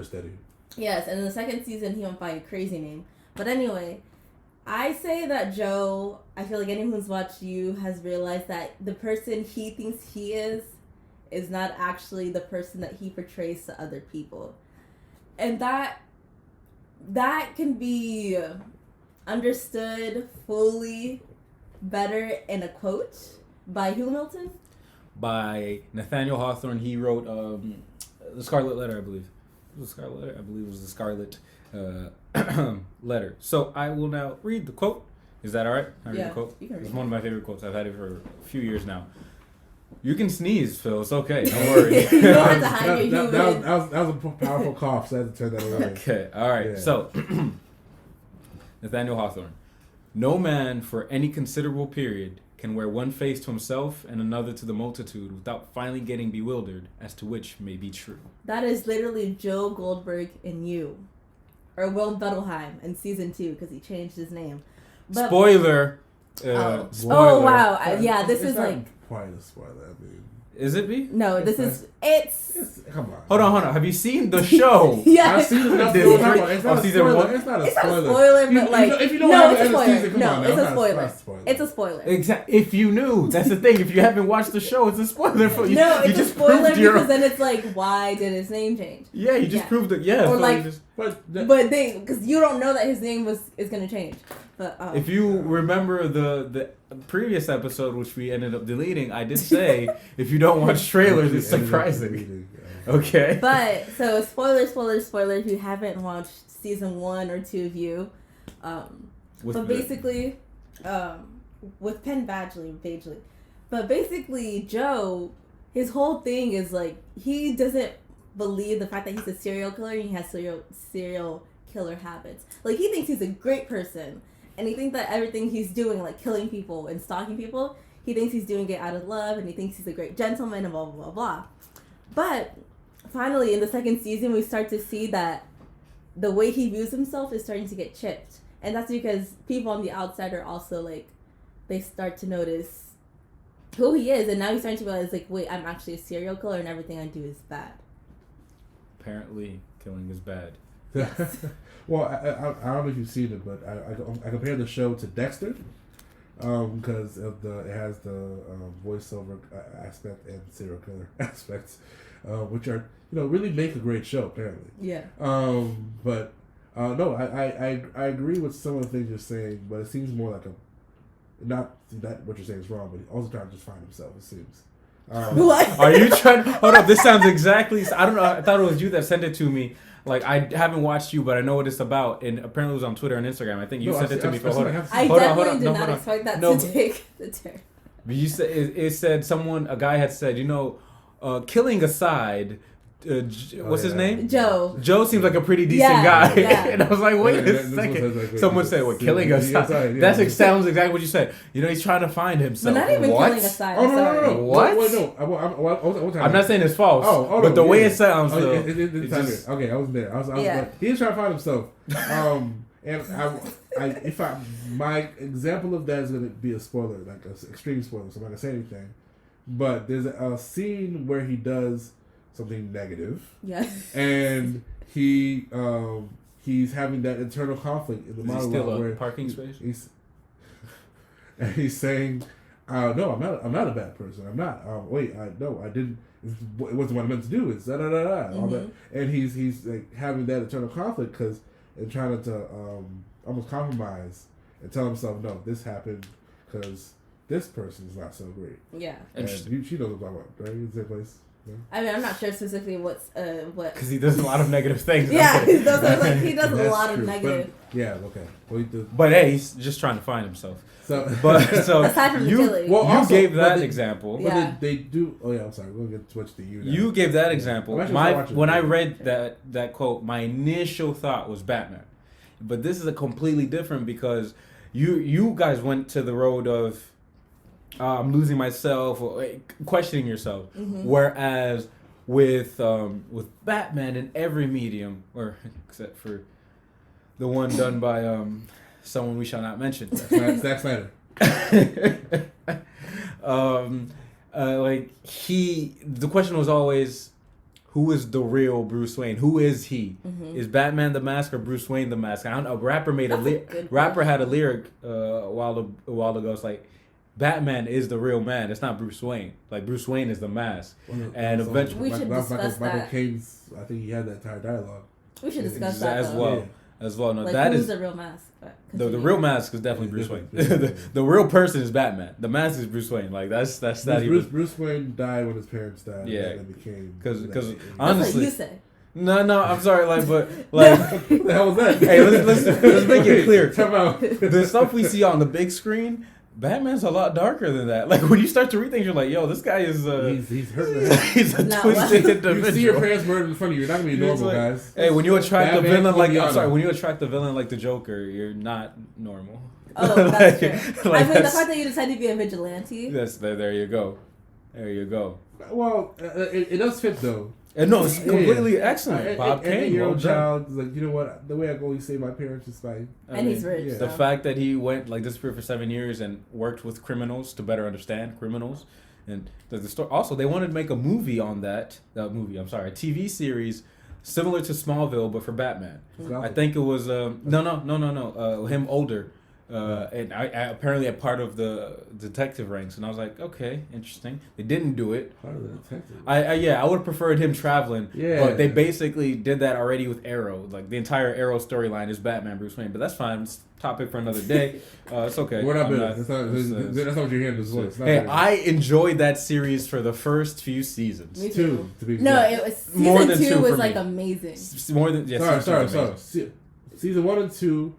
understudy. Yes, and in the second season, he went by a crazy name. But anyway, I say that Joe, I feel like anyone who's watched You has realized that the person he thinks he is not actually the person that he portrays to other people. And that can be understood fully better in a quote by who, Milton? By Nathaniel Hawthorne. He wrote The Scarlet Letter, I believe. Was it Scarlet Letter? I believe it was The Scarlet Letter. So I will now read the quote. Is that all right? I read the quote. You can read it's one of my favorite quotes. I've had it for a few years now. You can sneeze, Phil. It's okay. Don't worry. You don't have to hide your humor. That was a powerful cough, so I had to turn that away. Okay. All right. Yeah. So, Nathaniel Hawthorne. No man for any considerable period can wear one face to himself and another to the multitude without finally getting bewildered as to which may be true. That is literally Joe Goldberg in You. Or Will Bettelheim in season 2 because he changed his name. But, spoiler. Spoiler. Oh, wow. Yeah, this is like... quite a spoiler, I mean. Is it me? No, it's come on. Hold on. Have you seen the show? Yeah. I've seen it. It's not a spoiler. It's not a spoiler, but like... If you don't have it's a spoiler. season, No, it's a spoiler. It's a spoiler. Exactly. If you knew, that's the thing. If you haven't watched the show, it's a spoiler for you. No, it's you a spoiler because then it's like, why did his name change? Yeah, you just proved it. Yeah. Or so like, but because you don't know that his name is going to change. But if you remember the previous episode, which we ended up deleting, I did say if you don't watch trailers, it's surprising. Okay. But so spoiler. If you haven't watched season 1 or 2 of You, but basically, with Penn Badgley. But basically, Joe, his whole thing is like he doesn't believe the fact that he's a serial killer and he has serial killer habits. Like he thinks he's a great person. And he thinks that everything he's doing, like killing people and stalking people, he thinks he's doing it out of love, and he thinks he's a great gentleman, and blah, blah, blah, blah. But finally, in the second season, we start to see that the way he views himself is starting to get chipped. And that's because people on the outside are also, like, they start to notice who he is, and now he's starting to realize, like, wait, I'm actually a serial killer, and everything I do is bad. Apparently, killing is bad. Well, I don't know if you've seen it, but I compared the show to Dexter because of it has the voiceover aspect and serial killer aspects, which are really make a great show apparently. Yeah. But no, I agree with some of the things you're saying, but it seems more like not that what you're saying is wrong, but he's also trying to just find himself. It seems. What? Are you trying? Hold up. This sounds exactly. I don't know. I thought it was you that sent it to me. Like, I haven't watched You, but I know what it's about. And apparently it was on Twitter and Instagram. I think you sent it to me. I definitely did not expect that to take the turn. But you said it said a guy had said, killing aside, what's his name? Joe. Joe seems like a pretty decent guy. Yeah. And I was like, wait a second. Someone said, killing aside? That sounds exactly what you said. He's trying to find himself. But not even killing aside. Oh, no. What? Wait, no. I'm not saying it's false. But the way it sounds, okay, I was there. I was like, he's trying to find himself. And my example of that is going to be a spoiler, like an extreme spoiler, so I'm not going to say anything. But there's a scene where he does something negative. Yes. And he's having that internal conflict in the monologue where parking space. He's saying, "No, I'm not a bad person. I'm not. I didn't. It wasn't what I meant to do. It's da da da da." All that, and he's like having that internal conflict and trying to almost compromise and tell himself, "No, this happened because this person is not so great." Yeah. And she knows what I'm talking about, right? Is that place? Yeah. I mean, I'm not sure specifically what. Because he does a lot of negative things. Yeah, he does a lot of negative. But, yeah, okay. Well, but hey, he's just trying to find himself. So aside from the killing, you gave that example. Yeah. They do. Oh yeah, I'm sorry. We'll get switched to you now. You gave that example. When I read that quote, my initial thought was Batman, but this is a completely different because you guys went to the road of. I'm losing myself, or questioning yourself. Mm-hmm. Whereas with Batman in every medium, or except for the one done by someone we shall not mention, Zack Snyder. The question was always, who is the real Bruce Wayne? Who is he? Mm-hmm. Is Batman the Mask or Bruce Wayne the Mask? I don't know. A rapper had a lyric a while ago. It's like, Batman is the real man. It's not Bruce Wayne. Like, Bruce Wayne is the mask. And eventually, we should discuss that. Michael Caine's, I think he had that entire dialogue. We should discuss that as well. Yeah. As well. No, like, that who's is the real mask. the real mask is definitely Bruce Wayne. The real person is Batman. The mask is Bruce Wayne. Like that's Bruce Wayne died when his parents died. Yeah, and became because honestly, honestly, that's what you say. No, I'm sorry, like, but like, what the hell was that? Hey, let's make it clear. Come out. The stuff we see on the big screen, Batman's a lot darker than that. Like, when you start to read things, you're like, yo, this guy is he's hurt. He's a twisted individual. You see your parents murdered in front of you, you're not gonna be normal, like, guys. Hey, when you attract Batman, a villain when you attract the villain like the Joker, you're not normal. Oh, that's true. Like, I mean, the fact that you decided to be a vigilante. There you go. There you go. Well, it does fit though. And no, it's completely excellent. Bob Kane, your well own child is like, you know what? The way I always say my parents is like, and he's rich. Yeah. The fact that he went disappeared for 7 years and worked with criminals to better understand criminals, and the story. Also, they wanted to make a movie on that. A TV series similar to Smallville, but for Batman. I think it was him older. And I apparently a part of the detective ranks, and I was like, okay, interesting. They didn't do it. Part of the detective. I would have preferred him traveling. Yeah. But they basically did that already with Arrow. Like, the entire Arrow storyline is Batman, Bruce Wayne. But that's fine. It's a topic for another day. It's okay. We're not bitter. That's not what you're hearing. Hey, I enjoyed that series for the first few seasons. Me too. To be no, exact. it was More than season 2 two was for like me. amazing. More than Sorry. Season 1 and 2,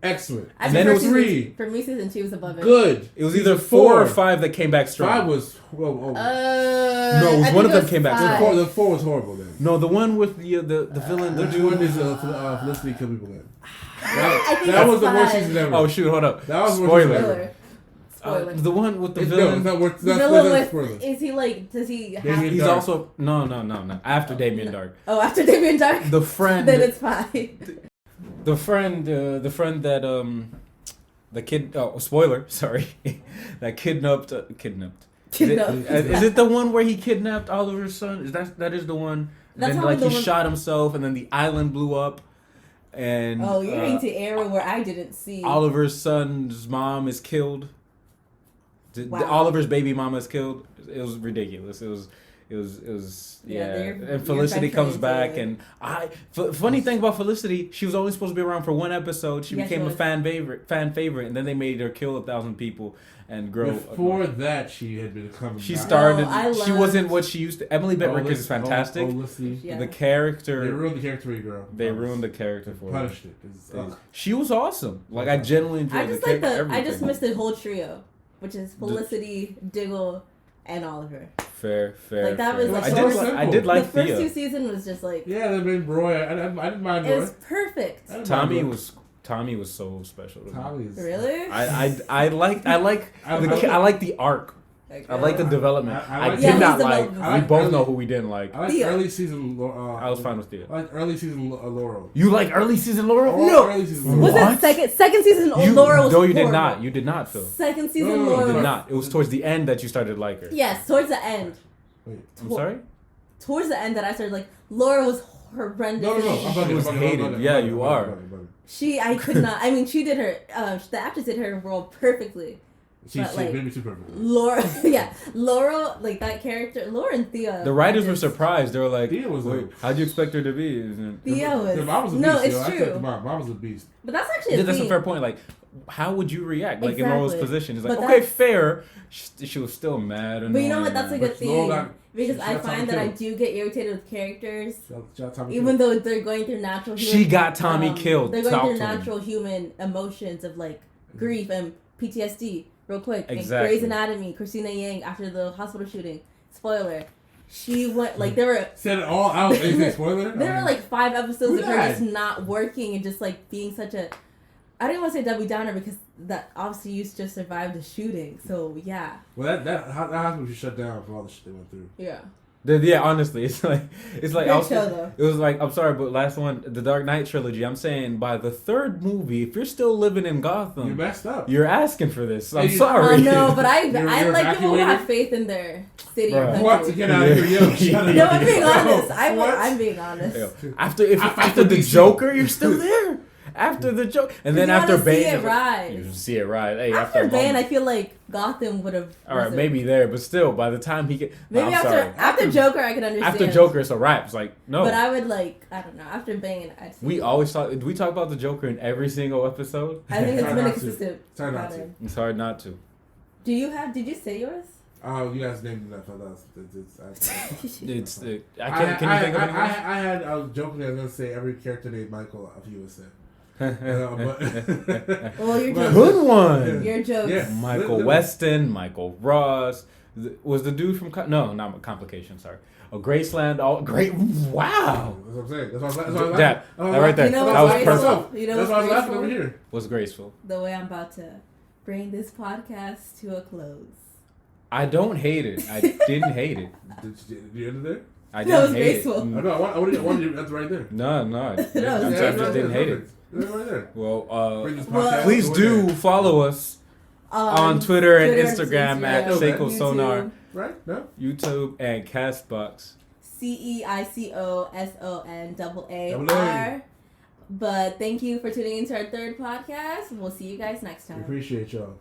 excellent. And then it was 3. For me, season 2 was above it. Good. It was either 4 or 5 that came back strong. 5 was No, it was one of them came back. The 4 was horrible then. No, the one with the villain. Which one is Felicity kill people then? I think That was the 5. worst season ever. Oh shoot! Hold up. That was the Spoiler. worst season ever. Spoiler. The one with the No, villain. it's not worth. The That's villain with with, is he like, does he have... Damien He's Dark. also no. After Damien Dark. Oh, after Damien Dark? The friend. Then it's 5. The friend that the kid. Oh, spoiler. Sorry. That kidnapped. Is it the one where he kidnapped Oliver's son? That is the one? That's then he shot himself, and then the island blew up. And you're into Arrow where I didn't see. Oliver's son's mom is killed. Wow. Oliver's baby mama is killed. It was ridiculous. It was and Felicity comes back, and funny thing about Felicity, she was only supposed to be around for one episode. She became a fan favorite, and then they made her kill 1,000 people and grow. Before that, she had been coming. She started. No, she wasn't what she used to. Emily Bent Rickers is fantastic. The character. They ruined the character for you, girl. They ruined the character for her. Punished it. She was awesome. Like, I genuinely enjoyed the character. I just missed the whole trio, which is Felicity, Diggle, and Oliver. Fair. Like, that was like I did like the Thea. first 2 seasons was just like, yeah, the main Roy. I didn't mind Roy. it was perfect. Tommy was so special to me. Tommy's Really? I like the arc. I like the development. I did not like. We both know who we didn't like. I like early season. I was fine with Thea. I like early season Laurel. You like early season Laurel? No. Early season Was Laurel. it second season Laurel was No, you horrible. did not. You did not, Phil. Second season No, Laurel. You did not. It was towards the end that you started to like her. Yes, towards the end. Wait, I'm sorry? Towards the end that I started like, Laura was horrendous. No. She was hated. Yeah, you are. I could not. I mean, she did her. The actress did her role perfectly. She like, made me too perfect. Laura, like that character, Laura and Thea. The writers were surprised. They were like, Thea was how'd you expect her to be? Thea was. The mom was a beast. No, it's I true. said the mom was a beast. But that's actually That's a fair point. Like, how would you react? Like, in Laura's position, it's like, but okay, fair. She was still mad. But you know what? That's a good thing. Because I find that I killed. do get irritated with characters, Even though they're going through natural. She got Tommy killed. They're going through natural human emotions of like grief and PTSD. Real quick, exactly. Like Grey's Anatomy, Christina Yang after the hospital shooting. Spoiler. She went like there were said it all out. Spoiler. There were like 5 episodes of her just not working and just like being such a. I didn't want to say Debbie Downer because that obviously used to survive the shooting. So yeah. Well, that hospital should shut down for all the shit they went through. Yeah. Yeah, honestly, it's like Show, it was like I'm sorry, but last one, the Dark Knight trilogy. I'm saying by the third movie, if you're still living in Gotham, you messed up. You're asking for this. I'm sorry. No, but I like people who have faith in their city. What to get out of here, yo? No, I'm being honest. I'm being honest. Yo, after the Joker, you're still there. After the joke, and then after Bane, you see it rise. Hey, after Bane, I feel like Gotham would have. All right, maybe there, but still, by the time he get, maybe after Joker, I could understand. After Joker, it's a wrap. It's like no. But I would I don't know. After Bane, I'd. We always talk. Do we talk about the Joker in every single episode? I think it's been a consistent. It's hard not to. It's hard not to. Did you say yours? Oh, you guys named enough of those. I can't. Can you think of anyone? I was joking. I was gonna say every character named Michael. If you would say. Well, you're joking. Good one. You're joking. Yeah. Michael Weston, Michael Ross. Was the dude from not Complication? Sorry. Oh, Graceland. All great. Wow. That's what I'm saying. That's why I was laughing. That right there. That was perfect. You know that's why I was laughing over here. What's graceful? The way I'm about to bring this podcast to a close. I don't hate it. I didn't hate it. Did you end it there? I didn't hate it. I know. I wanted you. That's right there. No. I just didn't hate it. Right there. Well, please do follow us on Twitter and Instagram at Seiko Sonar. Right? No? YouTube and Castbox. CEICOSONAAR. But thank you for tuning into our third podcast. We'll see you guys next time. We appreciate y'all.